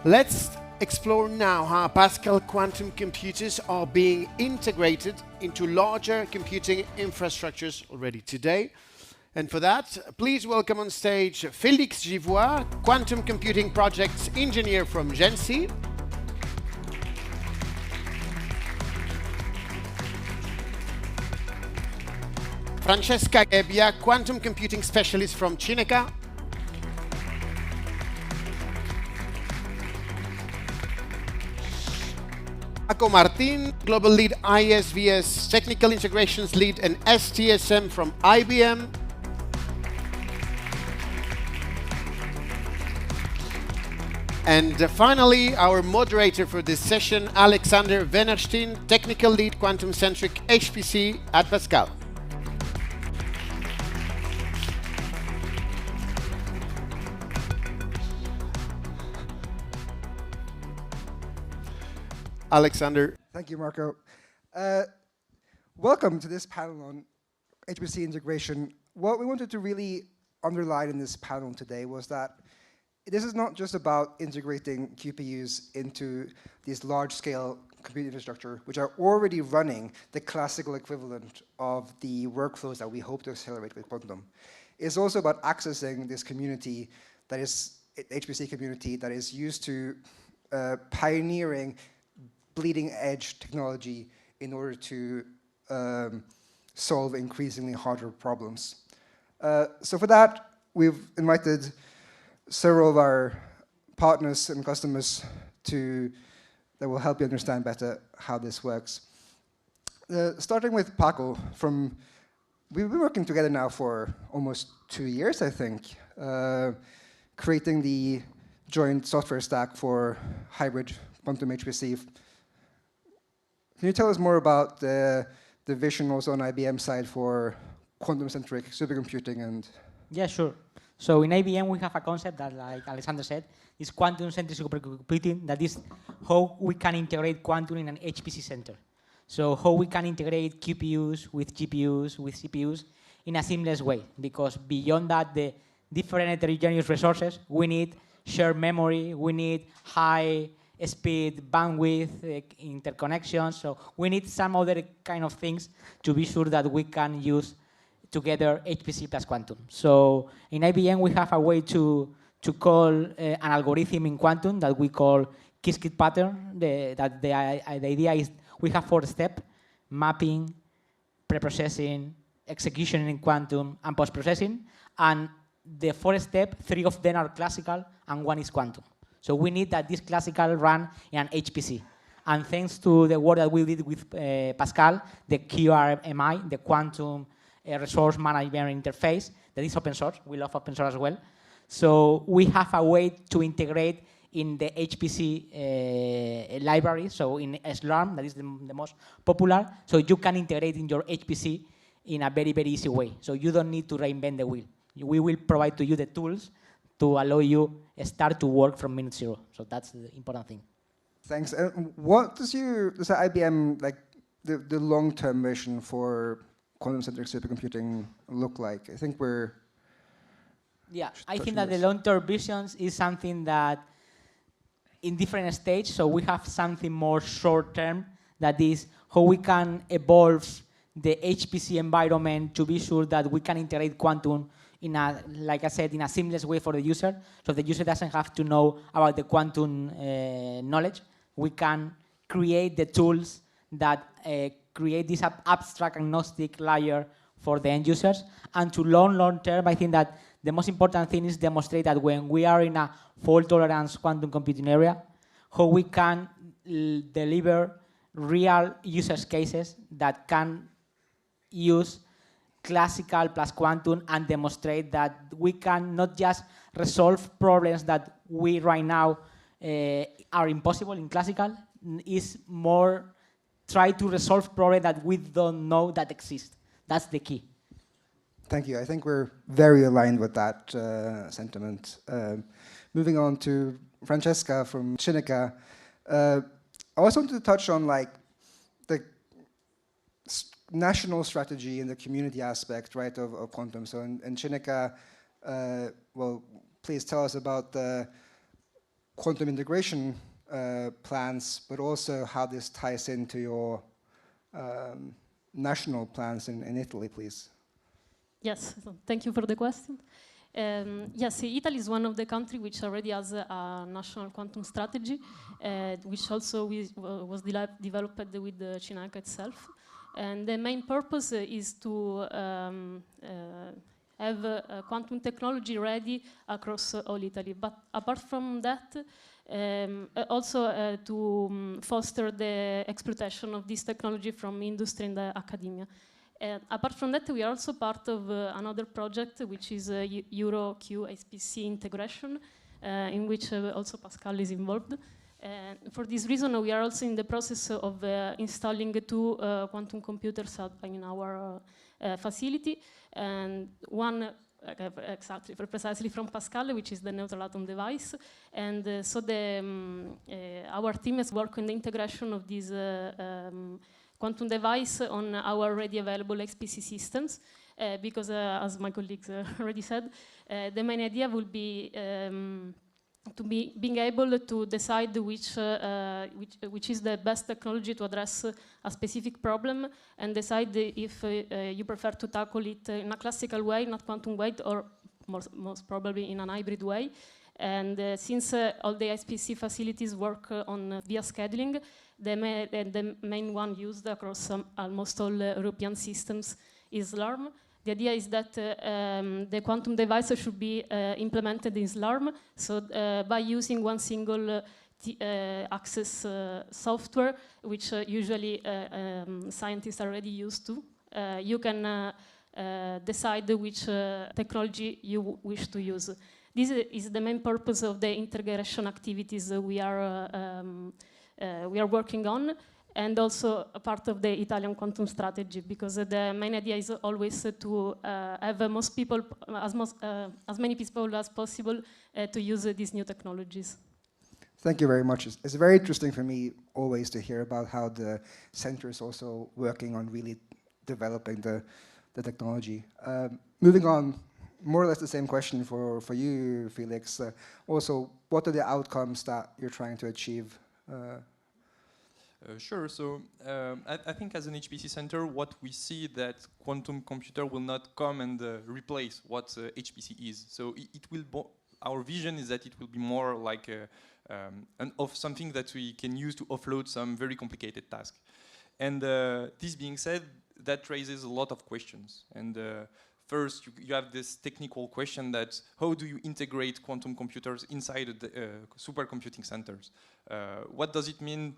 Let's explore now how Pasqal quantum computers are being integrated into larger computing infrastructures already today. And for that, please welcome on stage Félix Givois, quantum computing projects engineer from GENCI. Francesca Gebbia, quantum computing specialist from CINECA. Paco Martin, global lead ISVS, technical integrations lead and STSM from IBM. And finally, our moderator for this session, Alexander Venerstein, technical lead quantum-centric HPC at Pasqal. Alexander. Thank you, Marco. Welcome to this panel on HPC integration. What we wanted to really underline in this panel today was that this is not just about integrating QPUs into these large-scale computing infrastructure, which are already running the classical equivalent of the workflows that we hope to accelerate with quantum. It's also about accessing this community that is HPC community that is used to pioneering bleeding-edge technology in order to solve increasingly harder problems. So for that, we've invited several of our partners and customers that will help you understand better how this works. Starting with Paco, we've been working together now for almost 2 years, I think, creating the joint software stack for hybrid quantum HPC. Can you tell us more about the vision also on IBM side for quantum-centric supercomputing and? Yeah, sure. So in IBM we have a concept that, like Alexander said, is quantum-centric supercomputing. That is how we can integrate quantum in an HPC center. So how we can integrate QPUs with GPUs with CPUs in a seamless way. Because beyond that, the different heterogeneous resources, we need shared memory, we need high speed, bandwidth, interconnections. So we need some other kind of things to be sure that we can use together HPC plus quantum. So in IBM we have a way to call an algorithm in quantum that we call Qiskit pattern. The idea is we have 4 steps: mapping, preprocessing, execution in quantum, and post-processing. And the 4 steps, 3 of them are classical and 1 is quantum. So we need that this classical run in an HPC. And thanks to the work that we did with Pasqal, the QRMI, the Quantum Resource Management Interface, that is open source. We love open source as well. So we have a way to integrate in the HPC library, so in SLARM, that is the most popular. So you can integrate in your HPC in a very, very easy way. So you don't need to reinvent the wheel. We will provide to you the tools to allow you start to work from minute 0. So that's the important thing. Thanks. What does IBM, like the long-term vision for quantum-centric supercomputing look like? I think we're... Yeah, I think that the long-term visions is something that in different stages, so we have something more short-term, that is how we can evolve the HPC environment to be sure that we can integrate quantum in a, like I said, in a seamless way for the user. So the user doesn't have to know about the quantum knowledge. We can create the tools that create this abstract agnostic layer for the end users. And to long term, I think that the most important thing is demonstrate that when we are in a fault tolerance quantum computing area, how we can deliver real use cases that can use classical plus quantum and demonstrate that we can not just resolve problems that we right now are impossible in classical, is more try to resolve problems that we don't know that exist. That's the key. Thank you. I think we're very aligned with that sentiment. Moving on to Francesca from CINECA. I also wanted to touch on like the national strategy and the community aspect, right, of quantum. So in CINECA, well, please tell us about quantum integration plans, but also how this ties into your national plans in Italy, please. Yes, so thank you for the question. Yes, Italy is one of the countries which already has a national quantum strategy, which also was developed with the CINECA itself. And the main purpose is to have quantum technology ready across all Italy. But apart from that, also to foster the exploitation of this technology from industry and academia. Apart from that, we are also part of another project, which is Euro-Q HPC integration, in which also Pasqal is involved. And for this reason, we are also in the process of installing 2 quantum computers in our facility, and one exactly precisely from Pasqal, which is the neutral atom device. And so our team has worked on the integration of this quantum device on our already available HPC systems, because as my colleagues already said, the main idea will be to being able to decide which is the best technology to address a specific problem, and decide if you prefer to tackle it in a classical way, not quantum way, or most probably in an hybrid way. And since all the HPC facilities work on via scheduling, the main one used across almost all European systems is SLARM. The idea is that the quantum device should be implemented in SLARM. So by using one single access software, which usually scientists are already used to, you can decide which technology you wish to use. This is the main purpose of the integration activities we are working on, and also a part of the Italian quantum strategy, because the main idea is always to have as many people as possible to use these new technologies. Thank you very much. It's very interesting for me always to hear about how the center is also working on really developing the technology. Moving on, more or less the same question for you, Felix. Also, what are the outcomes that you're trying to achieve? Sure. So I think as an HPC center, what we see that quantum computer will not come and replace what HPC is. So it will. Our vision is that it will be more like something that we can use to offload some very complicated task. And this being said, that raises a lot of questions. And first, you have this technical question that how do you integrate quantum computers inside the supercomputing centers? What does it mean?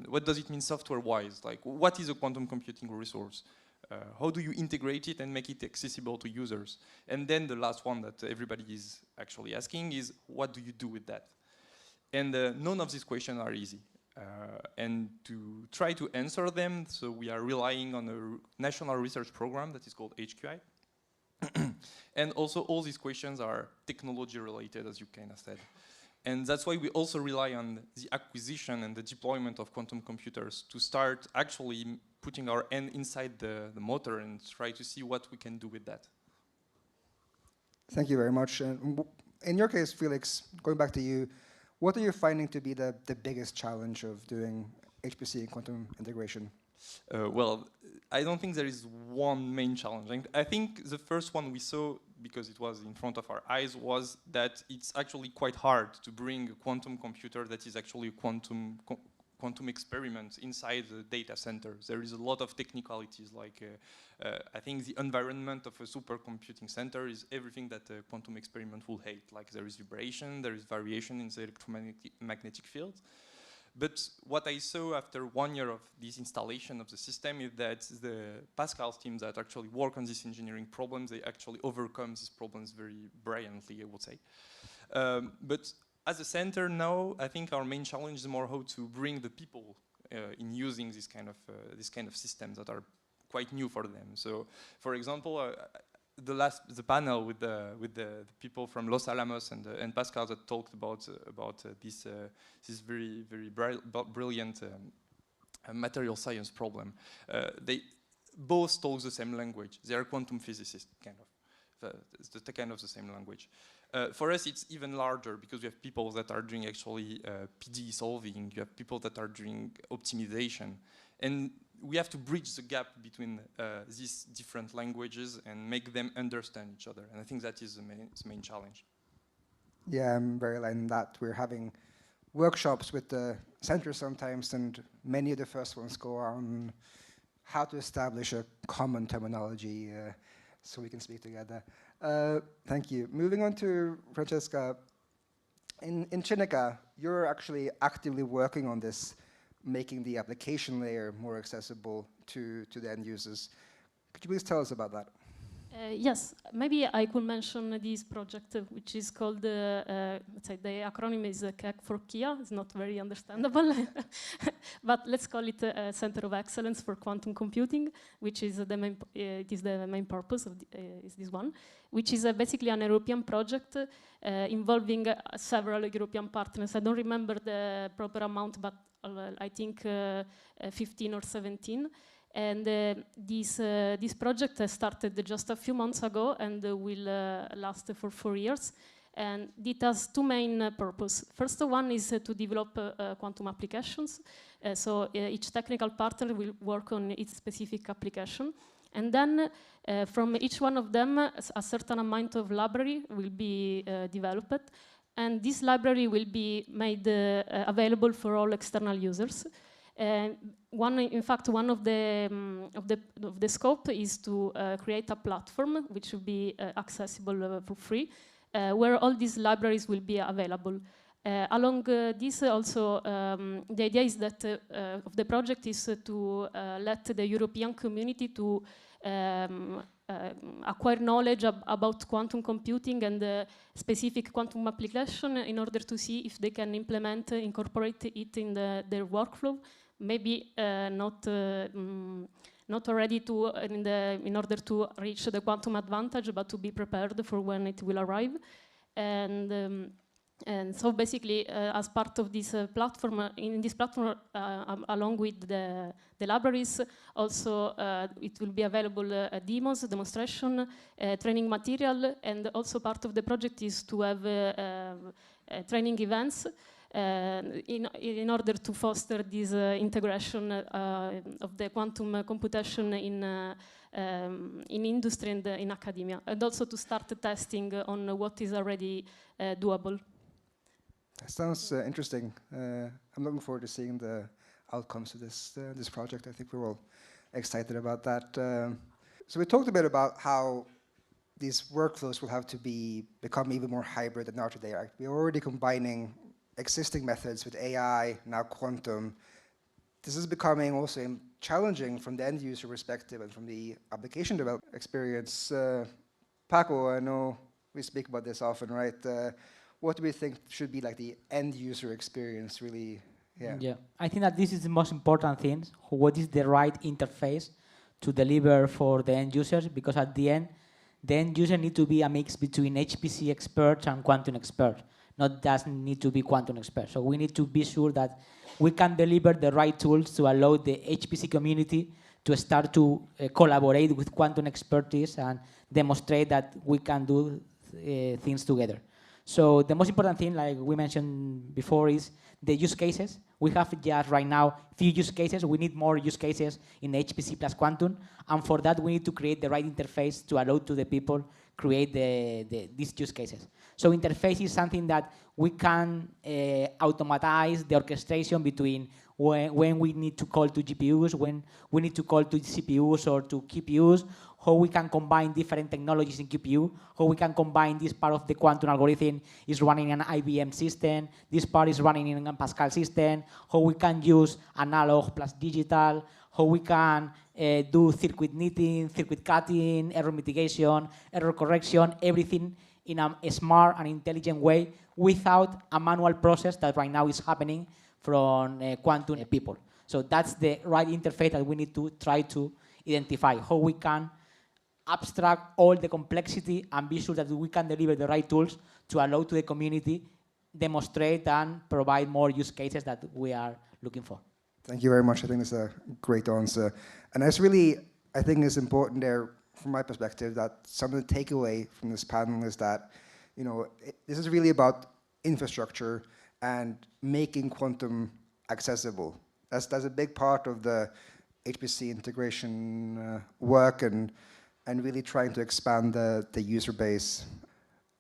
What does it mean software-wise? Like, what is a quantum computing resource? How do you integrate it and make it accessible to users? And then the last one that everybody is actually asking is, what do you do with that? And none of these questions are easy. And to try to answer them, so we are relying on a national research program that is called HQI. And also all these questions are technology related, as you kind of said. And that's why we also rely on the acquisition and the deployment of quantum computers to start actually putting our hand inside the motor and try to see what we can do with that. Thank you very much. In your case, Felix, going back to you, what are you finding to be the biggest challenge of doing HPC and quantum integration? Well, I don't think there is one main challenge. I think the first one we saw, because it was in front of our eyes, was that it's actually quite hard to bring a quantum computer that is actually a quantum experiment inside the data center. There is a lot of technicalities, like I think the environment of a supercomputing center is everything that a quantum experiment will hate. Like there is vibration, there is variation in the electromagnetic field. But what I saw after 1 year of this installation of the system is that the Pasqal teams that actually work on these engineering problems, they actually overcome these problems very brilliantly, I would say. But as a center now, I think our main challenge is more how to bring the people in using this kind of systems that are quite new for them. So, for example, the panel with the people from Los Alamos and Pasqal that talked about this very brilliant material science problem. They both talk the same language. They are quantum physicists, kind of the same language. For us, it's even larger because we have people that are doing actually PD solving, you have people that are doing optimization. And we have to bridge the gap between these different languages and make them understand each other. And I think that is the main challenge. Yeah, I'm very aligned in that. We're having workshops with the center sometimes, and many of the first ones go on how to establish a common terminology so we can speak together. Thank you. Moving on to Francesca. In CINECA, you're actually actively working on this, making the application layer more accessible to the end users. Could you please tell us about that? Yes, maybe I could mention this project, which is called, let's say the acronym is KEC for Kia. It's not very understandable, but let's call it a Center of Excellence for Quantum Computing, which is the main, it is the main purpose of is this one, which is basically an European project involving several European partners. I don't remember the proper amount, but I think 15 or 17. And this project started just a few months ago and will last for 4 years. And it has two main purposes. First one is to develop quantum applications. So each technical partner will work on its specific application. And then from each one of them, a certain amount of library will be developed. And this library will be made available for all external users. In fact, one of the scope is to create a platform which will be accessible for free, where all these libraries will be available. Along this, also the idea is that of the project is to let the European community to acquire knowledge about quantum computing and the specific quantum application in order to see if they can incorporate it in their workflow. Maybe not already in order to reach the quantum advantage, but to be prepared for when it will arrive. And so basically, as part of this platform, in this platform, along with the libraries, also it will be available demos, demonstration, training material, and also part of the project is to have training events in order to foster this integration of the quantum computation in industry and in academia, and also to start testing on what is already doable. That sounds interesting. I'm looking forward to seeing the outcomes of this project. I think we're all excited about that. So we talked a bit about how these workflows will have to become even more hybrid than they are today. Right? We're already combining existing methods with AI, now quantum. This is becoming also challenging from the end user perspective and from the application development experience. Paco, I know we speak about this often, right? What do we think should be like the end user experience really? Yeah, I think that this is the most important thing. What is the right interface to deliver for the end users? Because at the end user need to be a mix between HPC expert and quantum expert. Not just need to be quantum expert. So we need to be sure that we can deliver the right tools to allow the HPC community to start to collaborate with quantum expertise and demonstrate that we can do things together. So the most important thing, like we mentioned before, is the use cases. We have just right now few use cases. We need more use cases in HPC plus quantum. And for that, we need to create the right interface to allow to the people create these use cases. So interface is something that we can automatize the orchestration between when we need to call to GPUs, when we need to call to CPUs or to QPUs, how we can combine different technologies in QPU, how we can combine this part of the quantum algorithm is running in an IBM system, this part is running in a Pasqal system, how we can use analog plus digital, how we can do circuit knitting, circuit cutting, error mitigation, error correction, everything in a smart and intelligent way without a manual process that right now is happening from quantum people. So that's the right interface that we need to try to identify, how we can abstract all the complexity and be sure that we can deliver the right tools to allow to the community demonstrate and provide more use cases that we are looking for. Thank you very much. I think that's a great answer. And that's really, I think it's important there from my perspective that some of the takeaway from this panel is that this is really about infrastructure and making quantum accessible. That's a big part of the HPC integration work and really trying to expand the user base.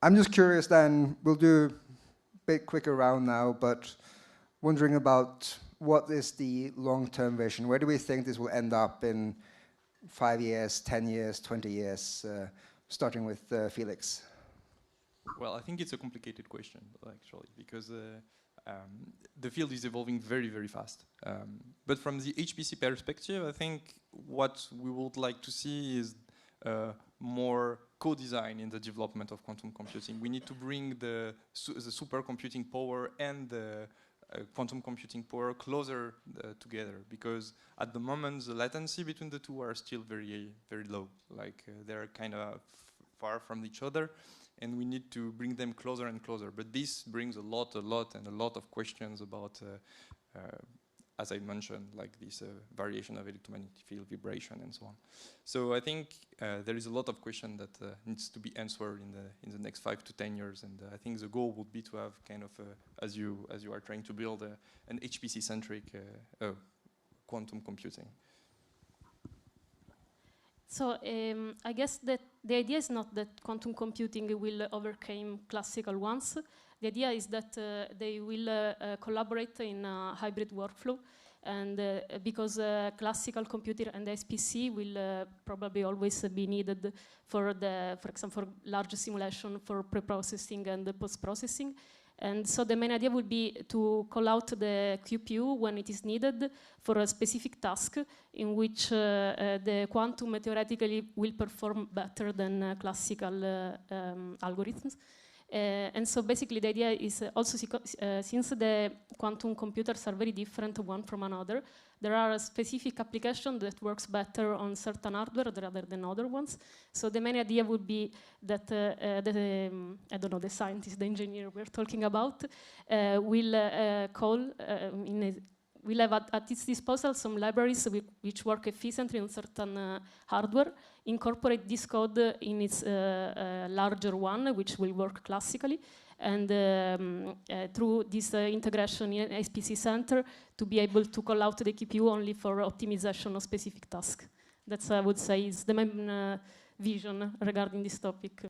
I'm just curious then, we'll do a bit quicker round now, but wondering about what is the long-term vision? Where do we think this will end up in 5 years, 10 years, 20 years, starting with Felix? Well, I think it's a complicated question, actually, because the field is evolving very, very fast. But from the HPC perspective, I think what we would like to see is more co-design in the development of quantum computing. We need to bring the supercomputing power and the quantum computing power closer together, because at the moment the latency between the two are still very, very low. Like they're kind of far from each other, and we need to bring them closer and closer. But this brings a lot of questions about, as I mentioned, like this variation of electromagnetic field, vibration, and so on. So I think there is a lot of question that needs to be answered in the next 5 to 10 years. And I think the goal would be to have kind of, as you are trying to build an HPC-centric quantum computing. So I guess that the idea is not that quantum computing will overcome classical ones. The idea is that they will collaborate in a hybrid workflow, and because classical computer and HPC will probably always be needed for example, large simulation for pre-processing and post-processing. And so the main idea would be to call out the QPU when it is needed for a specific task in which the quantum theoretically will perform better than classical algorithms. And so basically the idea is also since the quantum computers are very different one from another, there are a specific application that works better on certain hardware rather than other ones. So the main idea would be that I don't know, the scientist, the engineer we're talking about will will have at its disposal some libraries which work efficiently on certain hardware, incorporate this code in its larger one, which will work classically, and through this integration in HPC center to be able to call out the QPU only for optimization of specific tasks. That's, I would say, is the main vision regarding this topic.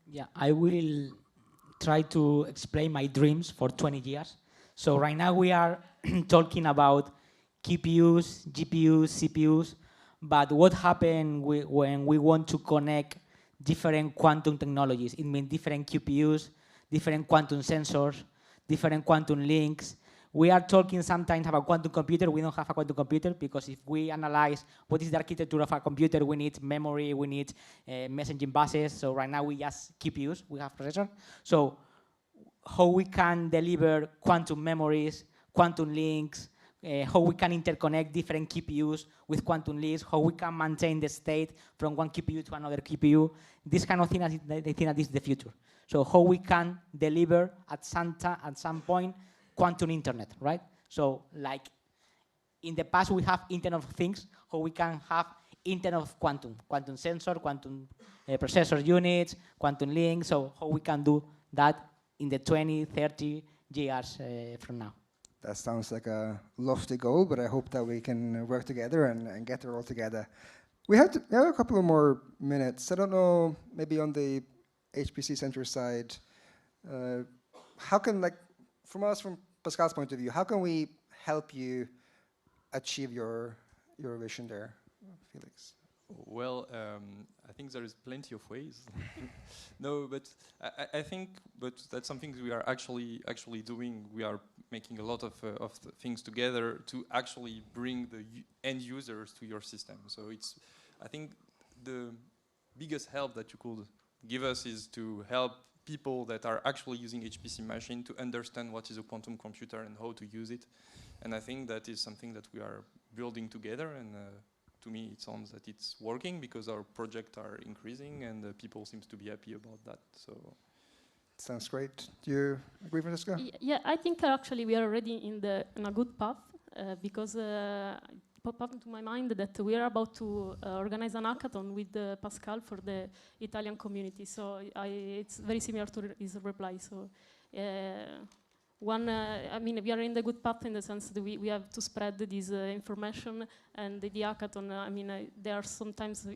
Yeah, I will try to explain my dreams for 20 years. So right now we are talking about QPUs, GPUs, CPUs, but what happens when we want to connect different quantum technologies? It means different QPUs, different quantum sensors, different quantum links. We are talking sometimes about quantum computer. We don't have a quantum computer because if we analyze what is the architecture of a computer, we need memory, we need messaging buses. So right now we just QPUs, we have processor. So how we can deliver quantum memories, quantum links, how we can interconnect different QPUs with quantum links, how we can maintain the state from one QPU to another QPU. This kind of thing, I think that is the future. So how we can deliver at some point quantum internet, right? So like in the past we have Internet of Things, how we can have Internet of quantum sensor, quantum processor units, quantum links, so how we can do that in the 20, 30 years from now. That sounds like a lofty goal, but I hope that we can work together and get there all together. We have a couple of more minutes. I don't know, maybe on the HPC Center side, how can, like, from Pascal's point of view, how can we help you achieve your vision there, Felix? Well, I think there is plenty of ways. No, but I think, but that's something we are actually doing. We are making a lot of things together to actually bring the end users to your system. So it's, I think, the biggest help that you could give us is to help people that are actually using HPC machine to understand what is a quantum computer and how to use it. And I think that is something that we are building together, and to me it sounds that it's working because our projects are increasing and people seem to be happy about that. So sounds great. Do you agree, Francesca? Yeah, I think actually we are already in a good path because popped up into my mind that we are about to organize an hackathon with Pasqal for the Italian community. So it's very similar to his reply. So I mean, we are in the good path in the sense that we have to spread this information, and the hackathon, I mean, they are sometimes,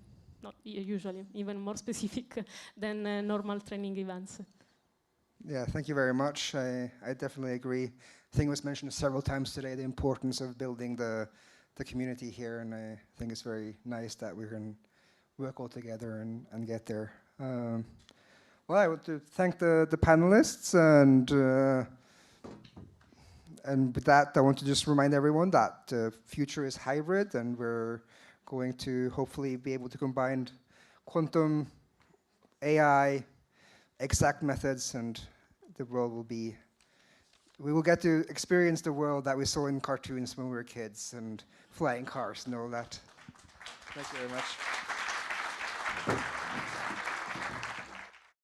not usually, even more specific than normal training events. Yeah, thank you very much. I definitely agree. I think it was mentioned several times today, the importance of building the community here, and I think it's very nice that we can work all together and get there. Well, I want to thank the panelists, and with that, I want to just remind everyone that the future is hybrid, and we're going to hopefully be able to combine quantum, AI, exact methods, and the world will be, we will get to experience the world that we saw in cartoons when we were kids, and flying cars and all that. Thank you very much.